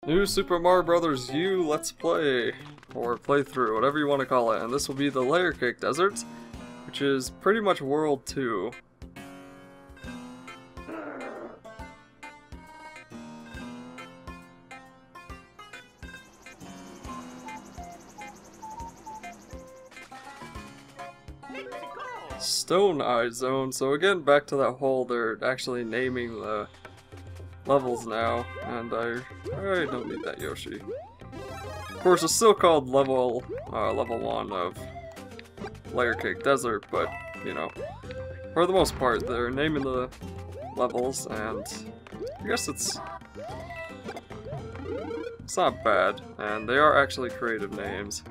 New Super Mario Bros. U Let's Play, or playthrough, whatever you want to call it, and this will be the Layer Cake Desert, which is pretty much World 2. Stone Eye Zone, so again, back to that whole, they're actually naming the levels now, and I don't need that Yoshi. Of course, it's still called level 1 of Layer Cake Desert, but, you know, for the most part, they're naming the levels, and I guess it's not bad, and they are actually creative names.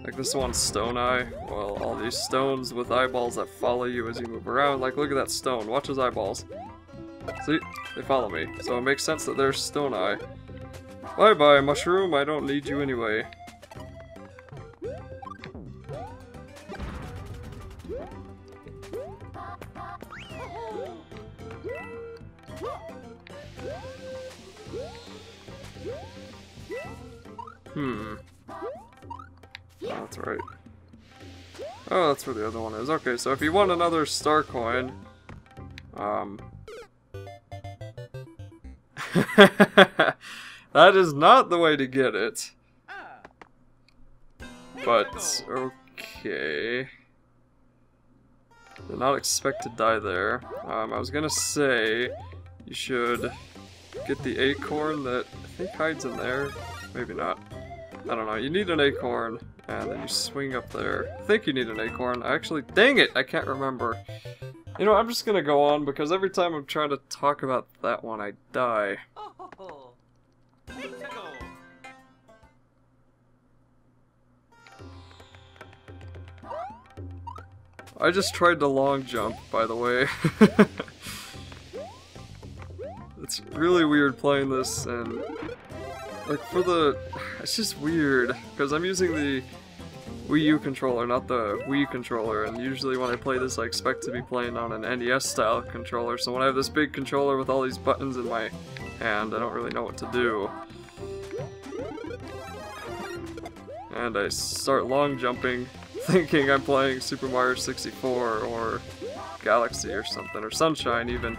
Like this one's Stone Eye. Well, all these stones with eyeballs that follow you as you move around. Like, look at that stone. Watch his eyeballs. See? They follow me. So it makes sense that they're Stone Eye. Bye-bye, mushroom. I don't need you anyway. Oh, that's right. Oh, that's where the other one is. Okay, so if you want another star coin, that is not the way to get it. But, okay. Did not expect to die there. I was gonna say, you should get the acorn that I think hides in there. Maybe not. I don't know. You need an acorn, and then you swing up there. I think you need an acorn. Actually, dang it! I can't remember. You know, I'm just gonna go on, because every time I'm trying to talk about that one, I die. I just tried to long jump, by the way. It's really weird playing this, and like for the... it's just weird, because I'm using the Wii U controller, not the Wii controller, and usually when I play this I expect to be playing on an NES style controller, so when I have this big controller with all these buttons in my hand, I don't really know what to do. And I start long jumping, thinking I'm playing Super Mario 64 or Galaxy or something, or Sunshine even.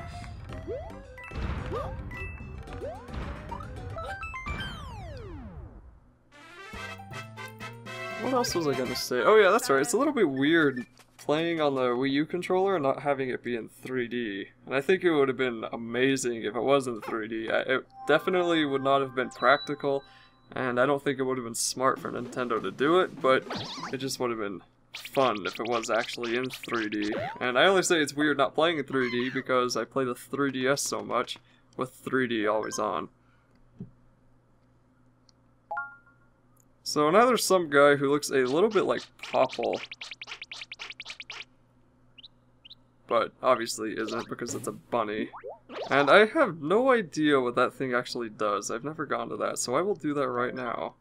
What else was I gonna say? Oh yeah, that's right, it's a little bit weird playing on the Wii U controller and not having it be in 3D. And I think it would have been amazing if it was in 3D. It definitely would not have been practical, and I don't think it would have been smart for Nintendo to do it, but it just would have been fun if it was actually in 3D. And I only say it's weird not playing in 3D because I play the 3DS so much, with 3D always on. So now there's some guy who looks a little bit like Popple, but obviously isn't because it's a bunny. And I have no idea what that thing actually does. I've never gone to that, so I will do that right now.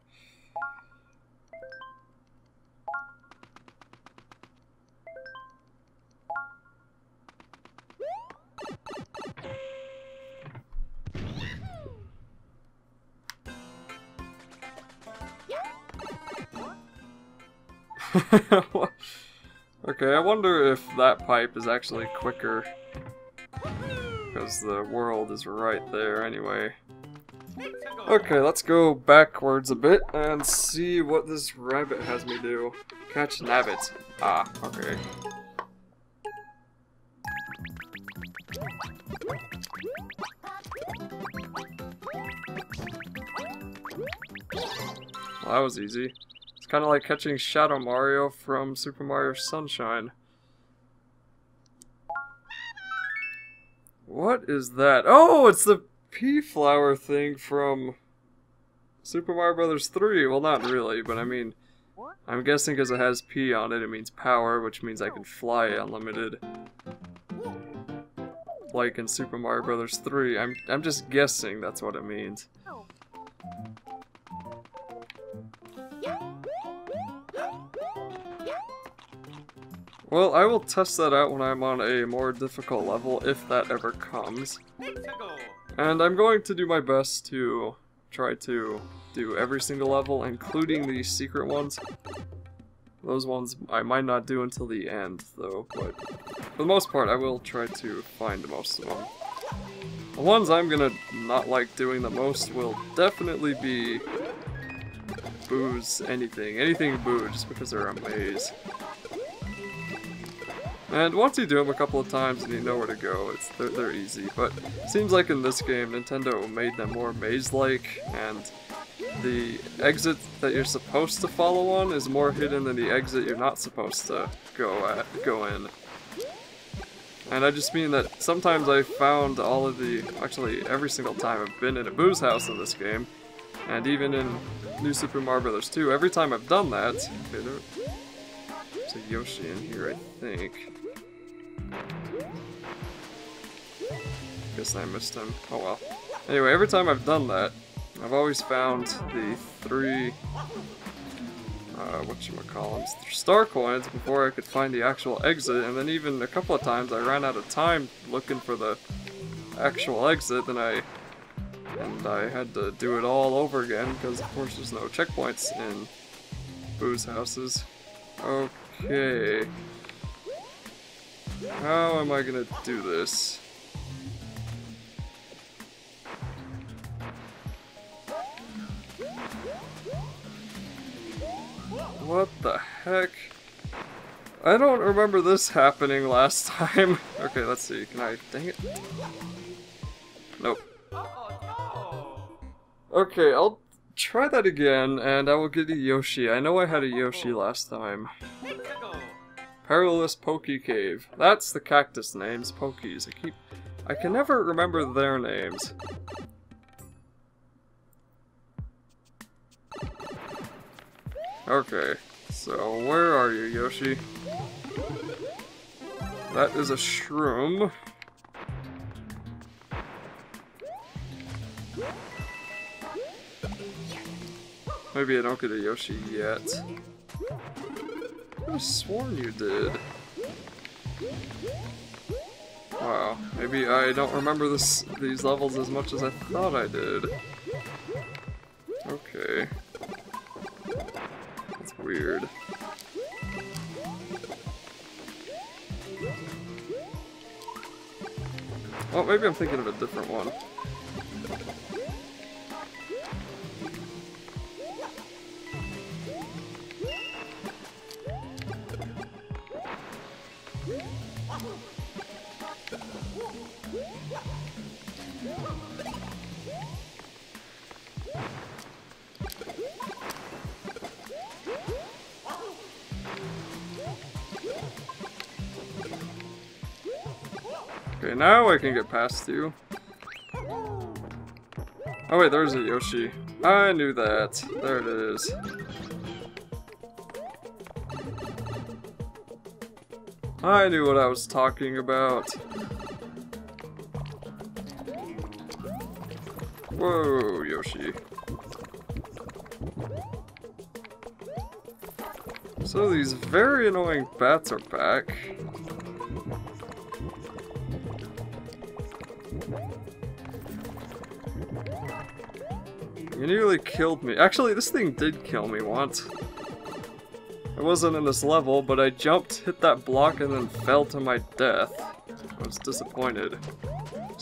Okay, I wonder if that pipe is actually quicker, because the world is right there anyway. Okay, let's go backwards a bit and see what this rabbit has me do. Catch Nabbit. Ah, okay. Well, that was easy. Kind of like catching Shadow Mario from Super Mario Sunshine. What is that? Oh, it's the pea flower thing from Super Mario Bros. 3. Well, not really, but I mean, I'm guessing because it has P on it, it means power, which means I can fly unlimited. Like in Super Mario Bros. 3. I'm just guessing that's what it means. Well, I will test that out when I'm on a more difficult level, if that ever comes. And I'm going to do my best to try to do every single level, including the secret ones. Those ones I might not do until the end, though, but for the most part I will try to find most of them. The ones I'm gonna not like doing the most will definitely be Boo's anything Boo, just because they're a maze. And once you do them a couple of times and you know where to go, they're easy, but it seems like in this game Nintendo made them more maze-like, and the exit that you're supposed to follow on is more hidden than the exit you're not supposed to go in. And I just mean that sometimes I found all of the, actually every single time I've been in a Boo's house in this game, and even in New Super Mario Bros. 2, every time I've done that, okay, there's a Yoshi in here, I think. Guess I missed him. Oh well. Anyway, every time I've done that, I've always found the 3, whatchamacallem, star coins before I could find the actual exit, and then even a couple of times I ran out of time looking for the actual exit, and I had to do it all over again, because of course there's no checkpoints in Boo's houses. Okay. How am I gonna do this? What the heck? I don't remember this happening last time. Okay, let's see. Can I... dang it. Nope. Okay, I'll try that again, and I will get a Yoshi. I know I had a Yoshi last time. Perilous Pokey Cave. That's the cactus names, Pokies. I can never remember their names. Okay, so where are you, Yoshi? That is a shroom. Maybe I don't get a Yoshi yet. I could have sworn you did. Wow, maybe I don't remember these levels as much as I thought I did. Okay. That's weird. Oh, maybe I'm thinking of a different one. Okay, now I can get past you. Oh wait, there's a Yoshi. I knew that. There it is. I knew what I was talking about. Whoa, Yoshi. So these very annoying bats are back. You nearly killed me. Actually, this thing did kill me once. It wasn't in this level, but I jumped, hit that block, and then fell to my death. I was disappointed.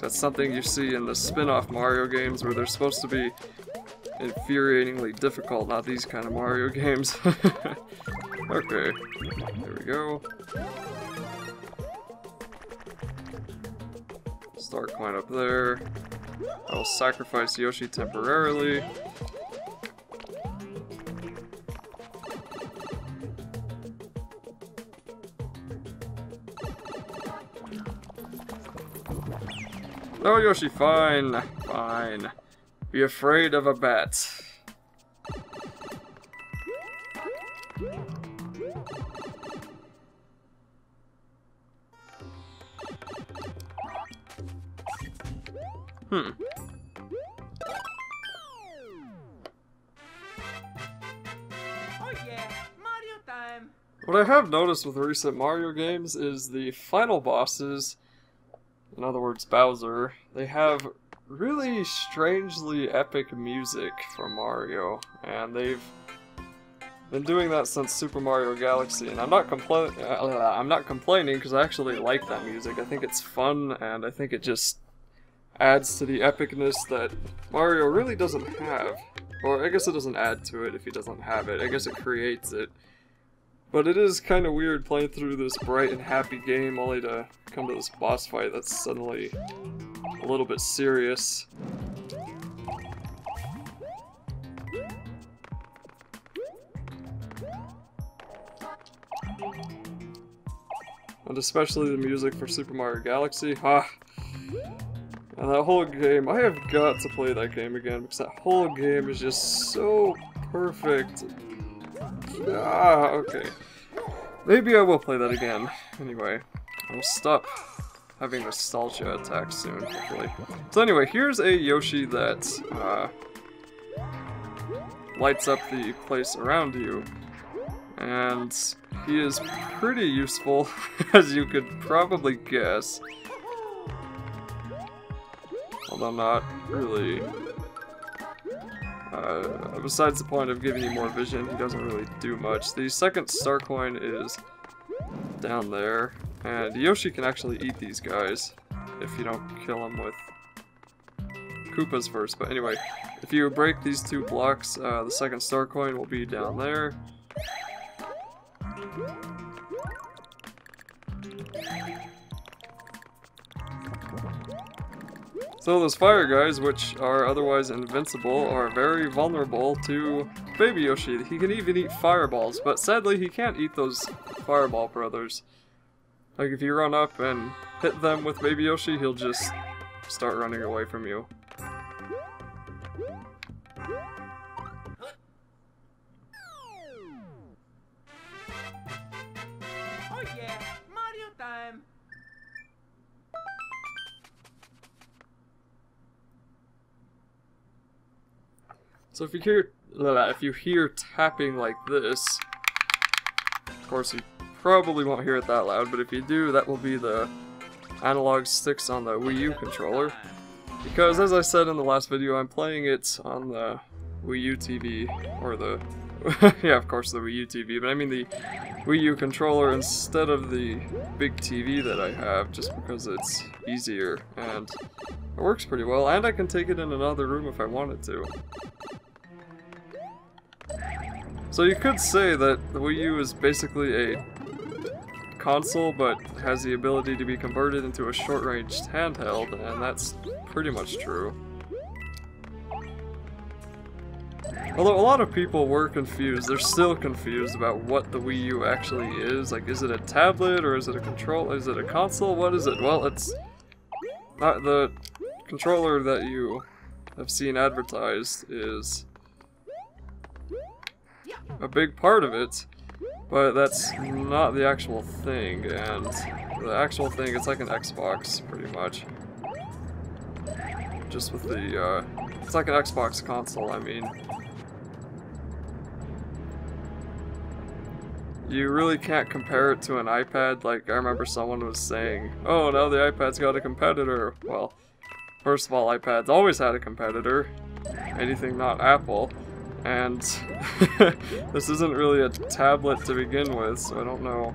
That's something you see in the spin-off Mario games where they're supposed to be infuriatingly difficult, not these kind of Mario games. Okay, there we go. Start coin up there. I'll sacrifice Yoshi temporarily. No, Yoshi, fine. Fine. Be afraid of a bat. Oh yeah, Mario time. What I have noticed with recent Mario games is the final bosses, in other words Bowser, they have really strangely epic music from Mario, and they've been doing that since Super Mario Galaxy, and I'm not complaining because I actually like that music. I think it's fun, and I think it just adds to the epicness that Mario really doesn't have. Or I guess it doesn't add to it if he doesn't have it. I guess it creates it. But it is kind of weird playing through this bright and happy game only to come to this boss fight that's suddenly a little bit serious. And especially the music for Super Mario Galaxy. And that whole game, I have got to play that game again because that whole game is just so perfect. Okay. Maybe I will play that again. Anyway, I'll stop having nostalgia attacks soon, hopefully. So anyway, here's a Yoshi that lights up the place around you. And he is pretty useful, as you could probably guess. Although not really. Besides the point of giving you more vision, he doesn't really do much. The second star coin is down there, and Yoshi can actually eat these guys if you don't kill him with Koopas first. But anyway, if you break these two blocks, the second star coin will be down there. So those fire guys, which are otherwise invincible, are very vulnerable to Baby Yoshi. He can even eat fireballs, but sadly he can't eat those fireball brothers. Like if you run up and hit them with Baby Yoshi, he'll just start running away from you. Oh yeah, Mario time! So if you hear tapping like this, of course you probably won't hear it that loud, but if you do, that will be the analog sticks on the Wii U controller. Because as I said in the last video, I'm playing it on the Wii U TV, or the, yeah, of course the Wii U TV, but I mean the Wii U controller instead of the big TV that I have, just because it's easier, and it works pretty well, and I can take it in another room if I wanted to. So you could say that the Wii U is basically a console, but has the ability to be converted into a short-range handheld, and that's pretty much true. Although a lot of people were confused, they're still confused about what the Wii U actually is. Like, is it a tablet, or is it a control? Is it a console? What is it? Well, it's not the controller that you have seen advertised is a big part of it, but that's not the actual thing, and the actual thing, it's like an Xbox, pretty much. Just with the, it's like an Xbox console, I mean. You really can't compare it to an iPad. Like, I remember someone was saying, oh, now the iPad's got a competitor. Well, first of all, iPads always had a competitor. Anything not Apple. And this isn't really a tablet to begin with, so I don't know.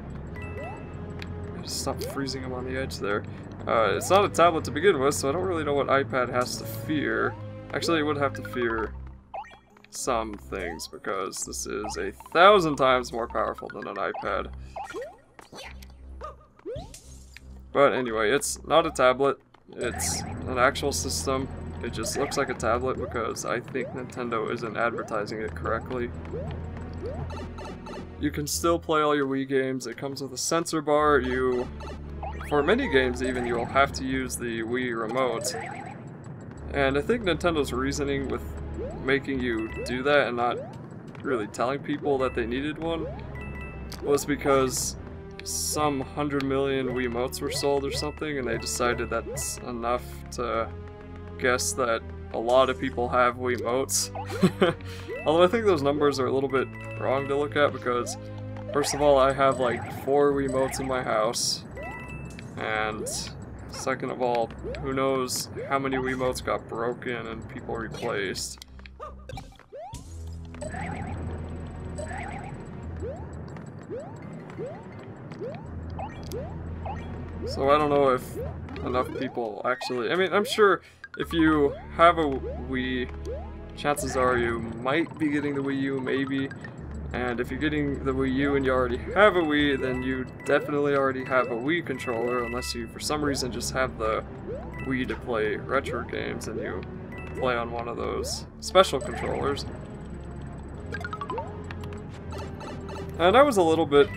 Just stop freezing him on the edge there. It's not a tablet to begin with, so I don't really know what iPad has to fear. Actually, it would have to fear some things, because this is 1,000 times more powerful than an iPad. But anyway, it's not a tablet, it's an actual system. It just looks like a tablet because I think Nintendo isn't advertising it correctly. You can still play all your Wii games. It comes with a sensor bar. For many games even, you'll have to use the Wii remote. And I think Nintendo's reasoning with making you do that and not really telling people that they needed one was because some 100 million Wiimotes were sold or something, and they decided that's enough to guess that a lot of people have Wiimotes. Although I think those numbers are a little bit wrong to look at, because first of all, I have like 4 Wiimotes in my house, and Second of all, who knows how many Wiimotes got broken and people replaced. So I don't know if enough people actually... I mean, I'm sure if you have a Wii, chances are you might be getting the Wii U, maybe. And if you're getting the Wii U and you already have a Wii, then you definitely already have a Wii controller, unless you, for some reason, just have the Wii to play retro games and you play on one of those special controllers. And I was a little bit...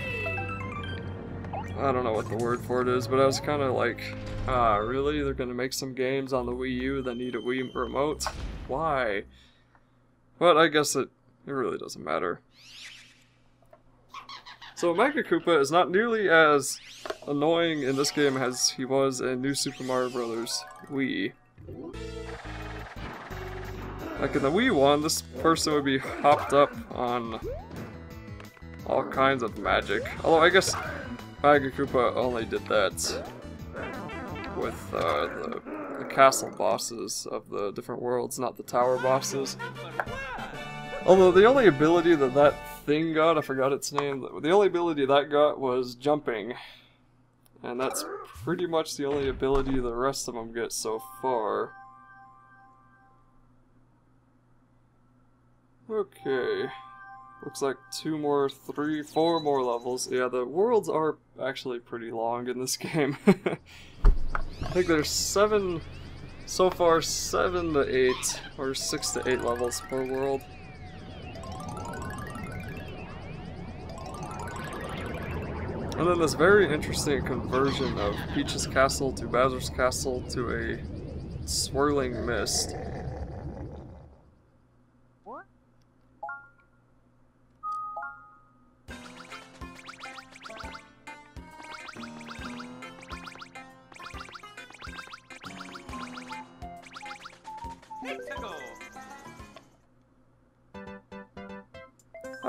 I don't know what the word for it is, but I was kind of like, really? They're gonna make some games on the Wii U that need a Wii remote? Why? But I guess it really doesn't matter. So Mega Koopa is not nearly as annoying in this game as he was in New Super Mario Bros. Wii. Like in the Wii one, this person would be hopped up on all kinds of magic. Although I guess Mega Koopa only did that with the castle bosses of the different worlds, not the tower bosses. Although the only ability that thing got, I forgot its name, the only ability that got was jumping. And that's pretty much the only ability the rest of them get so far. Okay. Looks like 2 more, 3, 4 more levels. Yeah, the worlds are actually pretty long in this game. I think there's 7, so far 7 to 8, or 6 to 8 levels per world. And then this very interesting conversion of Peach's Castle to Bowser's Castle to a swirling mist.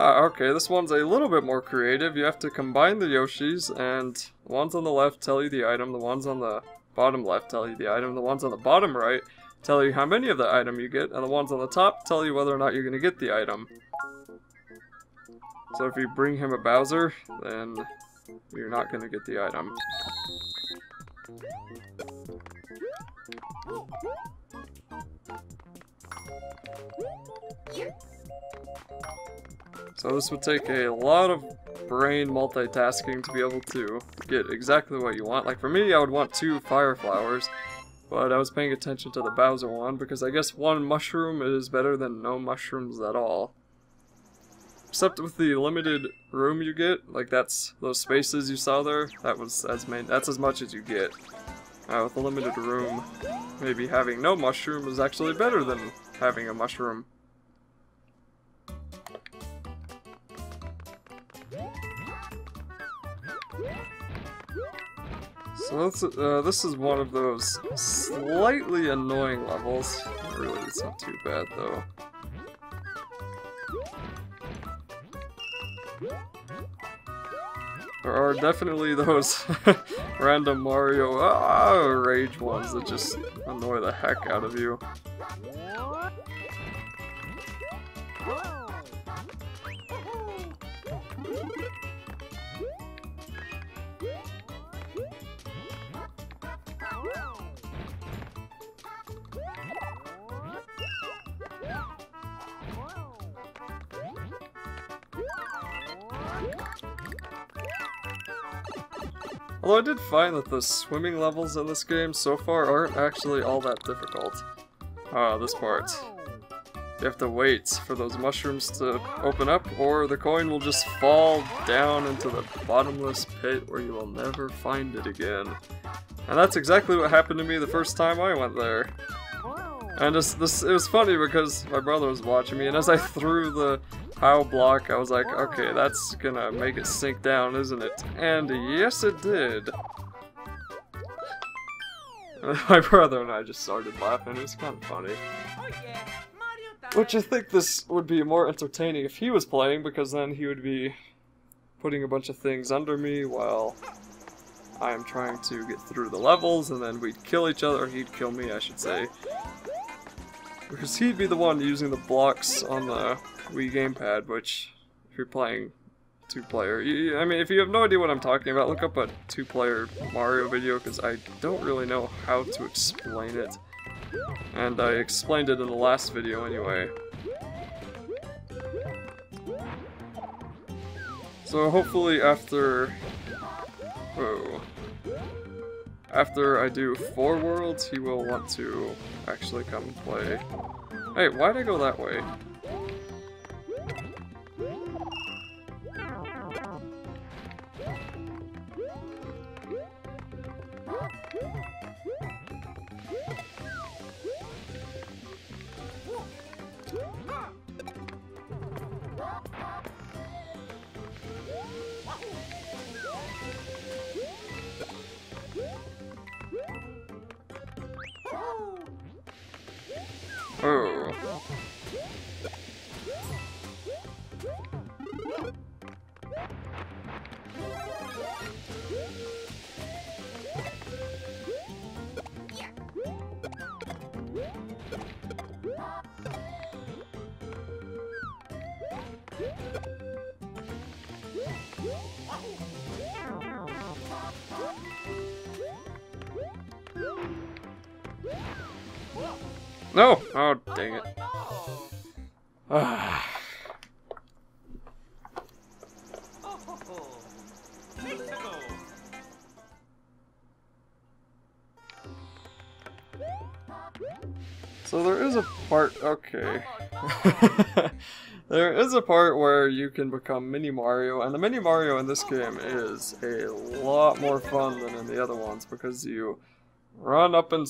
Okay, this one's a little bit more creative. You have to combine the Yoshis, and the ones on the left tell you the item, the ones on the bottom left tell you the item, the ones on the bottom right tell you how many of the item you get, and the ones on the top tell you whether or not you're going to get the item. So if you bring him a Bowser, then you're not going to get the item. So this would take a lot of brain multitasking to be able to get exactly what you want. Like for me, I would want 2 fire flowers, but I was paying attention to the Bowser one because I guess 1 mushroom is better than no mushrooms at all. Except with the limited room you get, like those spaces you saw there, that's as much as you get. With a limited room, maybe having no mushroom is actually better than having a mushroom. So this is one of those slightly annoying levels. Really, it's not too bad though. There are definitely those random Mario rage ones that just annoy the heck out of you. Although I did find that the swimming levels in this game so far aren't actually all that difficult. This part. You have to wait for those mushrooms to open up, or the coin will just fall down into the bottomless pit where you will never find it again. And that's exactly what happened to me the first time I went there. And it was funny because my brother was watching me, and as I threw the POW block, I was like, okay, that's gonna make it sink down, isn't it? And yes, it did. And my brother and I just started laughing. It was kind of funny. Which I think this would be more entertaining if he was playing, because then he would be putting a bunch of things under me while I am trying to get through the levels, and then we'd kill each other, or he'd kill me, I should say. Because he'd be the one using the blocks on the Wii gamepad, which, if you're playing two-player, I mean, if you have no idea what I'm talking about, look up a two-player Mario video, because I don't really know how to explain it. And I explained it in the last video anyway. So hopefully after I do 4 worlds, he will want to actually come and play. Hey, why'd I go that way? Oh. No! Oh, dang it. Ah. So there is a part, okay. There is a part where you can become Mini Mario, and the Mini Mario in this game is a lot more fun than in the other ones because you run up and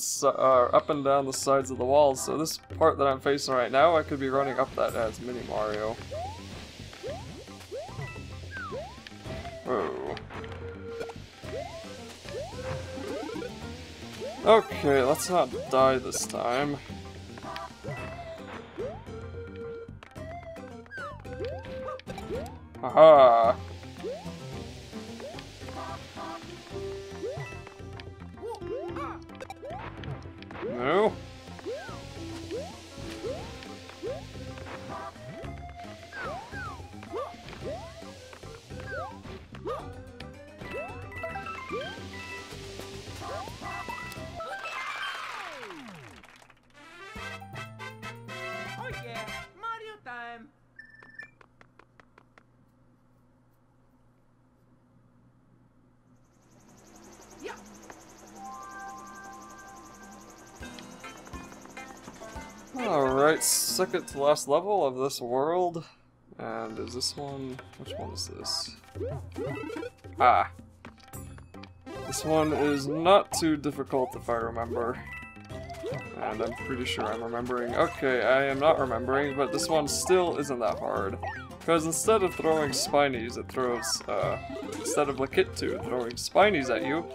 down the sides of the walls. So this part that I'm facing right now, I could be running up that as Mini Mario. Oh. Okay, let's not die this time. Haha! No? Oh yeah, Mario time. Yeah. Alright, second to last level of this world. And is this one... which one is this? Ah. This one is not too difficult if I remember. And I'm pretty sure I'm remembering. Okay, I am not remembering, but this one still isn't that hard. Because instead of throwing Spinies, it throws, instead of Lakittu throwing Spinies at you,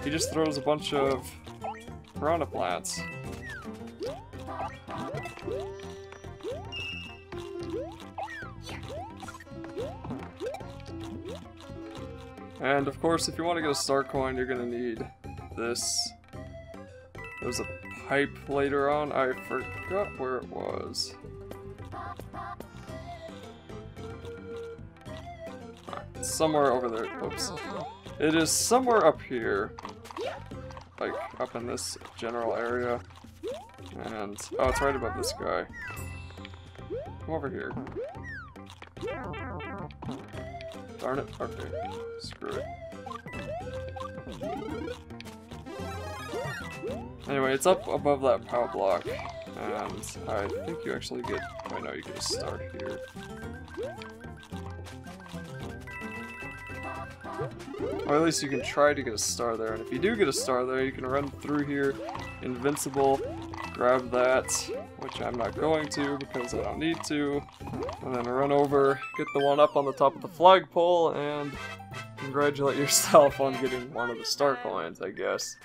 he just throws a bunch of Piranha Plants. And of course, if you want to get a star coin, you're gonna need this. There's a pipe later on. I forgot where it was. It's somewhere over there. Oops. It is somewhere up here. Like, up in this general area. And, oh, it's right above this guy. Come over here. Darn it. Okay. Screw it. Anyway, it's up above that power block. And I think you actually get... I know you get a star here. Or at least you can try to get a star there. And if you do get a star there, you can run through here, invincible, grab that, which I'm not going to because I don't need to, and then run over, get the one up on the top of the flagpole, and congratulate yourself on getting one of the star coins, I guess.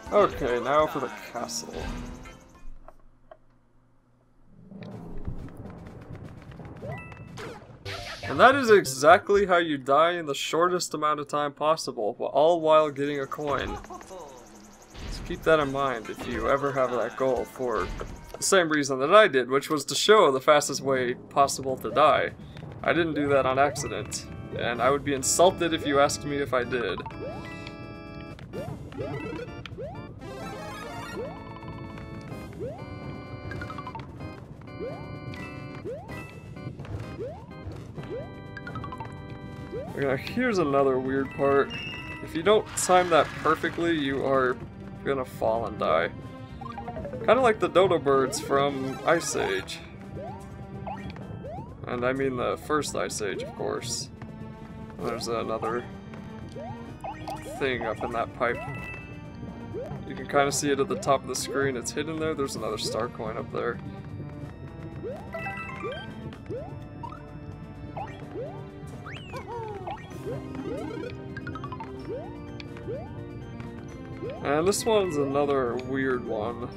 Okay, now for the castle. And that is exactly how you die in the shortest amount of time possible, all while getting a coin. So keep that in mind if you ever have that goal for the same reason that I did, which was to show the fastest way possible to die. I didn't do that on accident, and I would be insulted if you asked me if I did. Here's another weird part. If you don't time that perfectly, you are gonna fall and die. Kinda like the dodo birds from Ice Age. And I mean the first Ice Age, of course. There's another thing up in that pipe. You can kind of see it at the top of the screen. It's hidden there. There's another star coin up there. And this one's another weird one.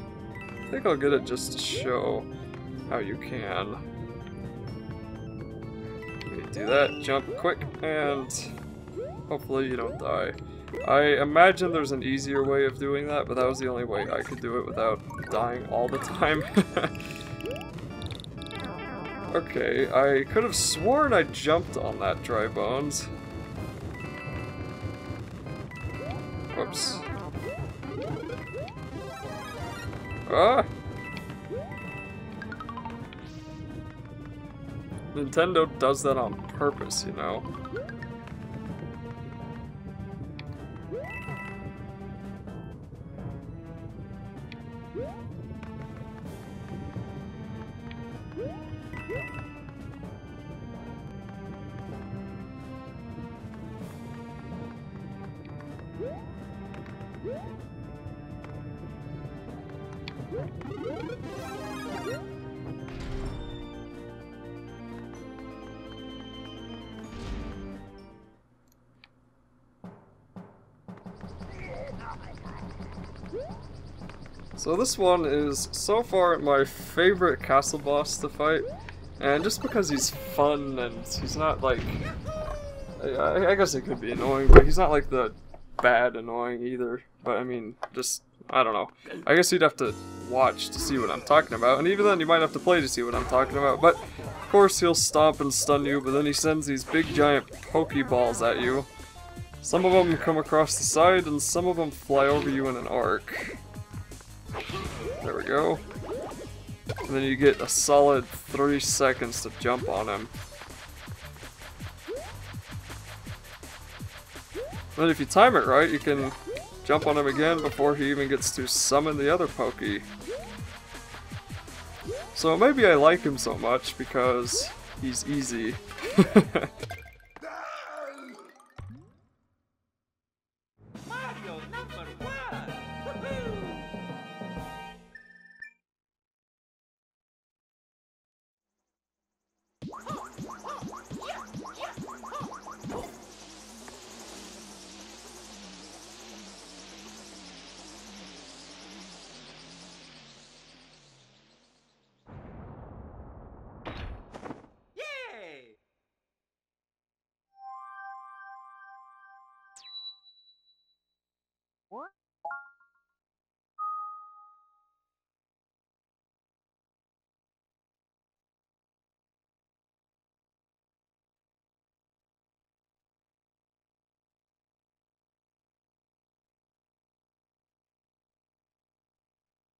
I think I'll get it just to show how you can. You do that, jump quick, and hopefully you don't die. I imagine there's an easier way of doing that, but that was the only way I could do it without dying all the time. Okay, I could have sworn I jumped on that dry bones. Whoops. Ah! Nintendo does that on purpose, you know. So this one is so far my favorite castle boss to fight, and just because he's fun and he's not like, I guess it could be annoying, but he's not like the bad annoying either. But I mean, just, I don't know. I guess you'd have to watch to see what I'm talking about, and even then you might have to play to see what I'm talking about. But of course he'll stomp and stun you, but then he sends these big giant pokeballs at you. Some of them come across the side, and some of them fly over you in an arc. There we go. And then you get a solid 3 seconds to jump on him. Then if you time it right, you can jump on him again before he even gets to summon the other Pokey. So maybe I like him so much because he's easy. Mario #1! Woohoo! Yay! What?